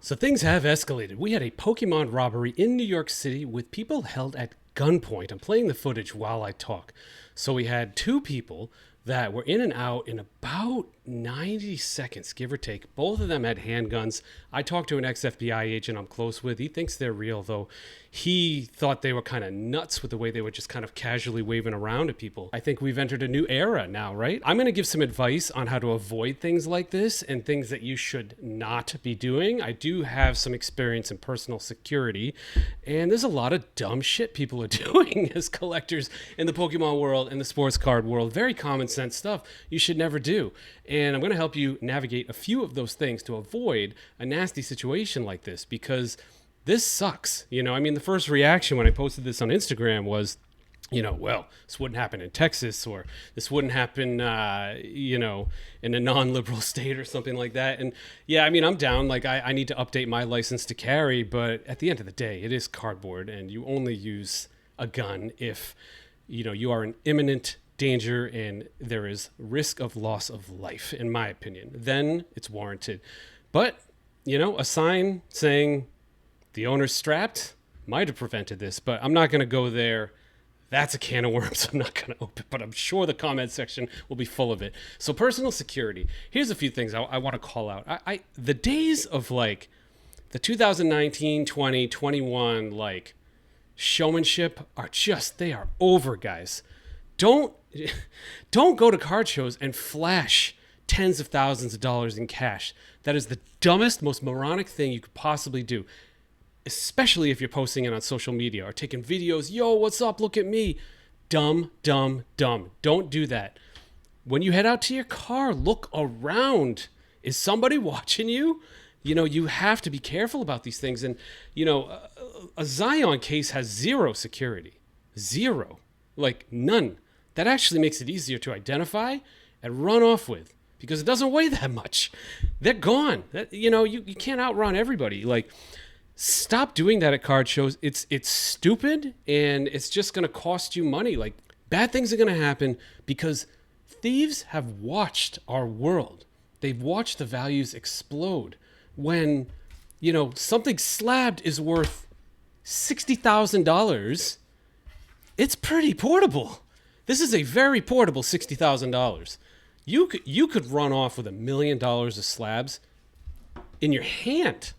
So things have escalated. We had a Pokemon robbery in New York City with people held at gunpoint. I'm playing the footage while I talk. So we had two people that were in and out in about 90 seconds, give or take. Both of them had handguns. I talked to an ex-FBI agent I'm close with. He thinks they're real, though. He thought they were kind of nuts with the way they were just kind of casually waving around at people. I think we've entered a new era now, right? I'm going to give some advice on how to avoid things like this and things that you should not be doing. I do have some experience in personal security, and there's a lot of dumb shit people are doing as collectors in the Pokemon world and the sports card world. Very common sense stuff you should never do. And I'm going to help you navigate a few of those things to avoid a nasty situation like this, because this sucks. The first reaction when I posted this on Instagram was, well, this wouldn't happen in Texas, or this wouldn't happen, in a non-liberal state or something like that. And yeah, I'm down. Like, I need to update my license to carry, but at the end of the day, it is cardboard, and you only use a gun if, you are in imminent danger and there is risk of loss of life, in my opinion. Then it's warranted. But, a sign saying the owner's strapped might have prevented this, but I'm not going to go there. That's a can of worms I'm not going to open, but I'm sure the comment section will be full of it. So personal security. Here's a few things I want to call out. The days of like the 2019, 20, 21, like showmanship are just, they are over, guys. Don't go to card shows and flash tens of thousands of dollars in cash. That is the dumbest, most moronic thing you could possibly do, especially if you're posting it on social media or taking videos. Yo, what's up? Look at me. Dumb, dumb, dumb. Don't do that. When you head out to your car, look around. Is somebody watching you? You have to be careful about these things. And, a Zion case has zero security. Zero. Like, none. That actually makes it easier to identify and run off with, because it doesn't weigh that much. They're gone. You can't outrun everybody. Like, stop doing that at card shows. It's stupid, and it's just going to cost you money. Like, bad things are going to happen because thieves have watched our world. They've watched the values explode. When, something slabbed is worth $60,000, it's pretty portable. This is a very portable $60,000. You could run off with $1 million of slabs in your hand.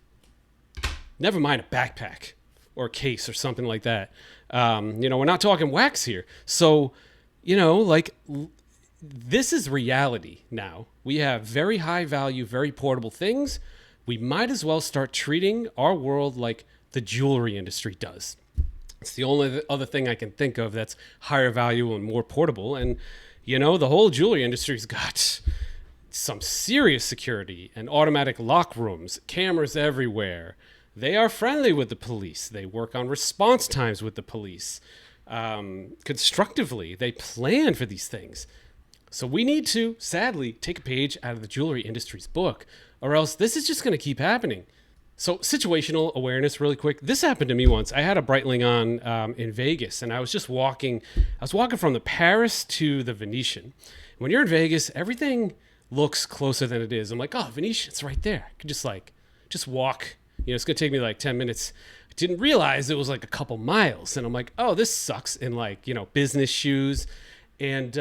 Never mind a backpack or a case or something like that. We're not talking wax here. So, this is reality now. We have very high value, very portable things. We might as well start treating our world like the jewelry industry does. It's the only other thing I can think of that's higher value and more portable. And, the whole jewelry industry's got some serious security and automatic lock rooms, cameras everywhere. They are friendly with the police. They work on response times with the police. Constructively, they plan for these things. So we need to, sadly, take a page out of the jewelry industry's book, or else this is just going to keep happening. So situational awareness, really quick. This happened to me once. I had a Breitling on in Vegas, and I was just walking. I was walking from the Paris to the Venetian. When you're in Vegas, everything looks closer than it is. I'm like, oh, Venetian, it's right there. I could just walk. It's going to take me like 10 minutes. I didn't realize it was like a couple miles. And I'm like, oh, this sucks, in like, business shoes. And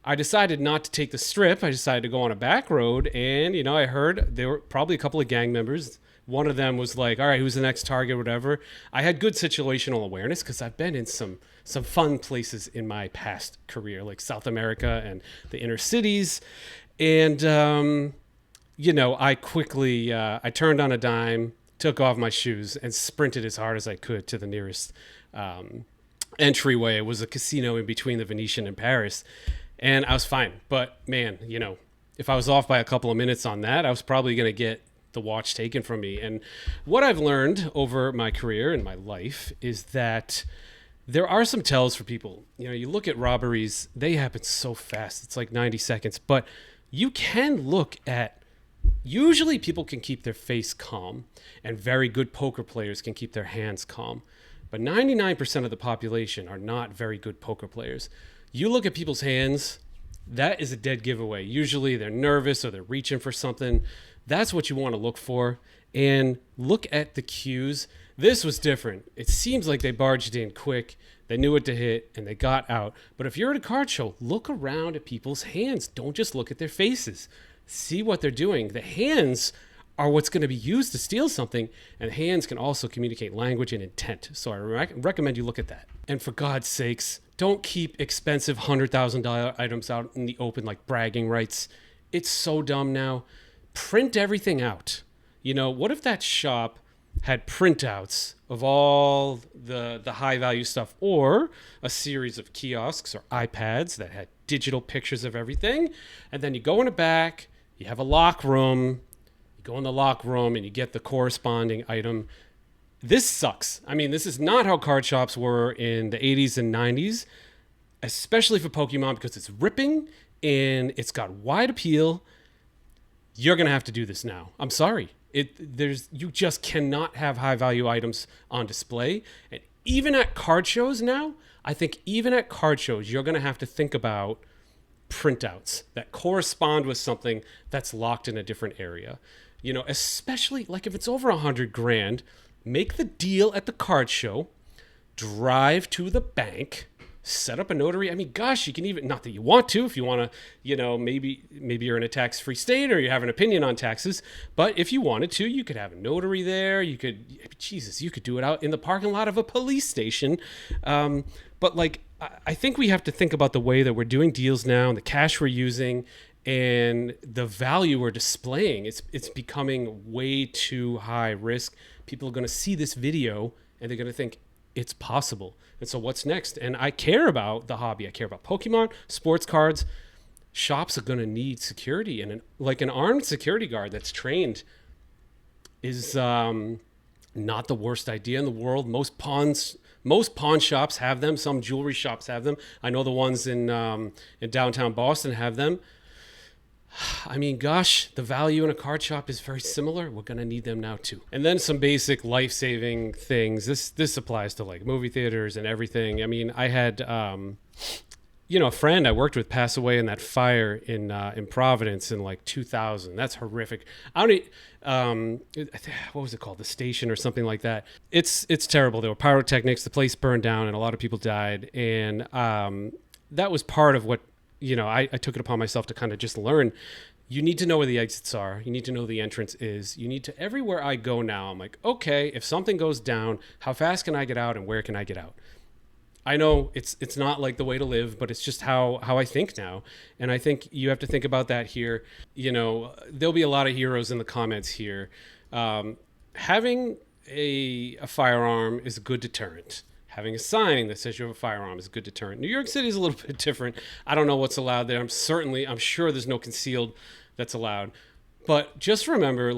I decided not to take the strip. I decided to go on a back road. And, I heard there were probably a couple of gang members. One of them was like, all right, who's the next target, whatever. I had good situational awareness because I've been in some fun places in my past career, like South America and the inner cities. And, I quickly, I turned on a dime, took off my shoes, and sprinted as hard as I could to the nearest entryway. It was a casino in between the Venetian and Paris. And I was fine. But, man, if I was off by a couple of minutes on that, I was probably going to get the watch taken from me. And what I've learned over my career and my life is that there are some tells for people. You look at robberies, they happen so fast. It's like 90 seconds. But you can look at, usually people can keep their face calm, and very good poker players can keep their hands calm. But 99% of the population are not very good poker players. You look at people's hands, that is a dead giveaway. Usually they're nervous or they're reaching for something. That's what you want to look for. and look at the cues. This was different. It seems like they barged in quick. They knew what to hit and they got out. But if you're at a card show, look around at people's hands. Don't just look at their faces. See what they're doing. The hands are what's going to be used to steal something, and hands can also communicate language and intent. So I recommend you look at that. And for God's sakes, don't keep expensive $100,000 items out in the open like bragging rights. It's so dumb now. Print everything out. What if that shop had printouts of all the high value stuff, or a series of kiosks or iPads that had digital pictures of everything, and then you go in the back, you have a lock room, you go in the lock room and you get the corresponding item. This sucks. This is not how card shops were in the 80s and 90s, especially for Pokemon, because it's ripping and it's got wide appeal. You're going to have to do this now. I'm sorry. You just cannot have high value items on display. And even at card shows now, I think even at card shows, you're going to have to think about printouts that correspond with something that's locked in a different area. Especially like if it's over $100,000, make the deal at the card show, drive to the bank, set up a notary. Gosh, you can even, not that you want to, if you want to, maybe you're in a tax-free state or you have an opinion on taxes, but if you wanted to, you could have a notary there. You could do it out in the parking lot of a police station. But I think we have to think about the way that we're doing deals now and the cash we're using and the value we're displaying. It's becoming way too high risk. People are going to see this video and they're going to think it's possible. And so what's next? And I care about the hobby. I care about Pokemon, sports cards. Shops are going to need security, and an armed security guard that's trained is not the worst idea in the world. Most pawn shops have them. Some jewelry shops have them. I know the ones in downtown Boston have them. Gosh, the value in a card shop is very similar. We're going to need them now too. And then some basic life-saving things. This applies to movie theaters and everything. I had, a friend I worked with pass away in that fire in Providence in 2000. That's horrific. What was it called? The Station or something like that. It's terrible. There were pyrotechnics. The place burned down and a lot of people died. And that was part of what, I took it upon myself to kind of just learn. You need to know where the exits are. You need to know the entrance is. You need to, everywhere I go now, I'm like, okay, if something goes down, how fast can I get out and where can I get out? I know it's not the way to live, but it's just how I think now. And I think you have to think about that here. There'll be a lot of heroes in the comments here. Having a firearm is a good deterrent. Having a sign that says you have a firearm is a good deterrent. New York City is a little bit different. I don't know what's allowed there. I'm sure there's no concealed that's allowed. But just remember,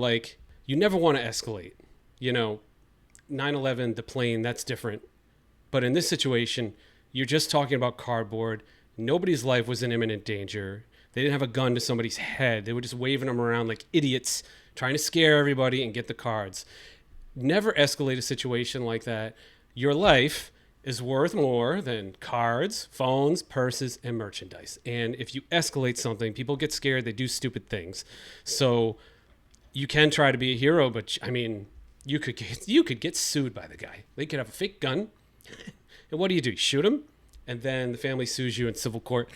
you never want to escalate. 9/11, the plane, that's different. But in this situation, you're just talking about cardboard. Nobody's life was in imminent danger. They didn't have a gun to somebody's head. They were just waving them around like idiots, trying to scare everybody and get the cards. Never escalate a situation like that. Your life is worth more than cards, phones, purses, and merchandise. And if you escalate something, people get scared. They do stupid things. So you can try to be a hero, but you could get sued by the guy. They could have a fake gun. And what do? You shoot him, and then the family sues you in civil court.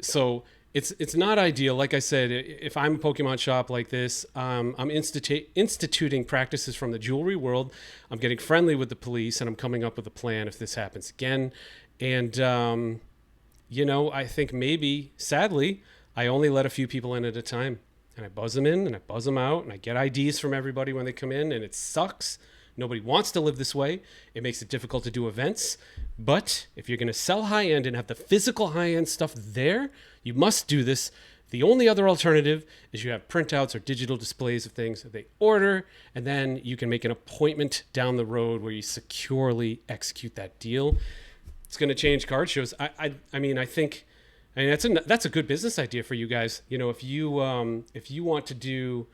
So it's not ideal. Like I said, if I'm a Pokemon shop like this, I'm instituting practices from the jewelry world. I'm getting friendly with the police, and I'm coming up with a plan if this happens again. And I think maybe, sadly, I only let a few people in at a time, and I buzz them in and I buzz them out, and I get IDs from everybody when they come in, and it sucks. Nobody wants to live this way. It makes it difficult to do events. But if you're going to sell high-end and have the physical high-end stuff there, you must do this. The only other alternative is you have printouts or digital displays of things that they order, and then you can make an appointment down the road where you securely execute that deal. It's going to change card shows. I think that's a good business idea for you guys. If you want to do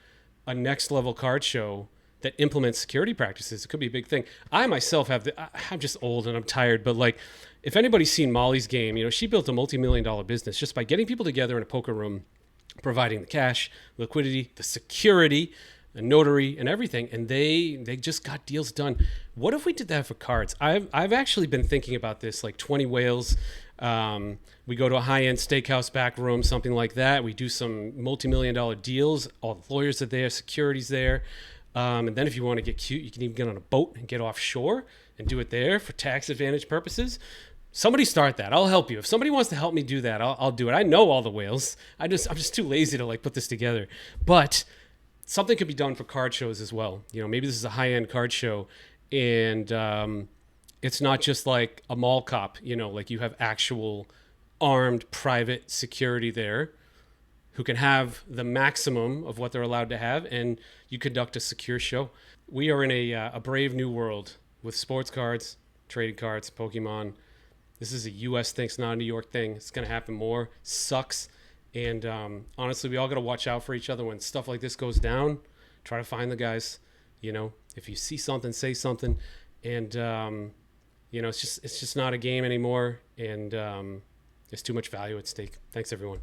a next level card show that implements security practices, it could be a big thing. I myself I'm just old and I'm tired, but if anybody's seen Molly's Game, she built a multi-million-dollar business just by getting people together in a poker room, providing the cash, liquidity, the security, a notary and everything, and they just got deals done. What if we did that for cards? I've actually been thinking about this, like 20 whales. We go to a high-end steakhouse back room, something like that. We do some multi-million-dollar deals. All the lawyers are there, security's there. And then if you want to get cute, you can even get on a boat and get offshore and do it there for tax advantage purposes. Somebody start that. I'll help you. If somebody wants to help me do that, I'll do it. I know all the whales. I'm just too lazy to like put this together. But something could be done for card shows as well. You know, maybe this is a high-end card show, and it's not just like a mall cop. You know, like you have actual armed private security there who can have the maximum of what they're allowed to have, and you conduct a secure show. We are in a brave new world with sports cards, trading cards, Pokemon. This is a U.S. thing. It's not a New York thing. It's going to happen more. Sucks. And honestly, we all got to watch out for each other when stuff like this goes down. Try to find the guys. You know, if you see something, say something. And you know, it's just not a game anymore. And there's too much value at stake. Thanks, everyone.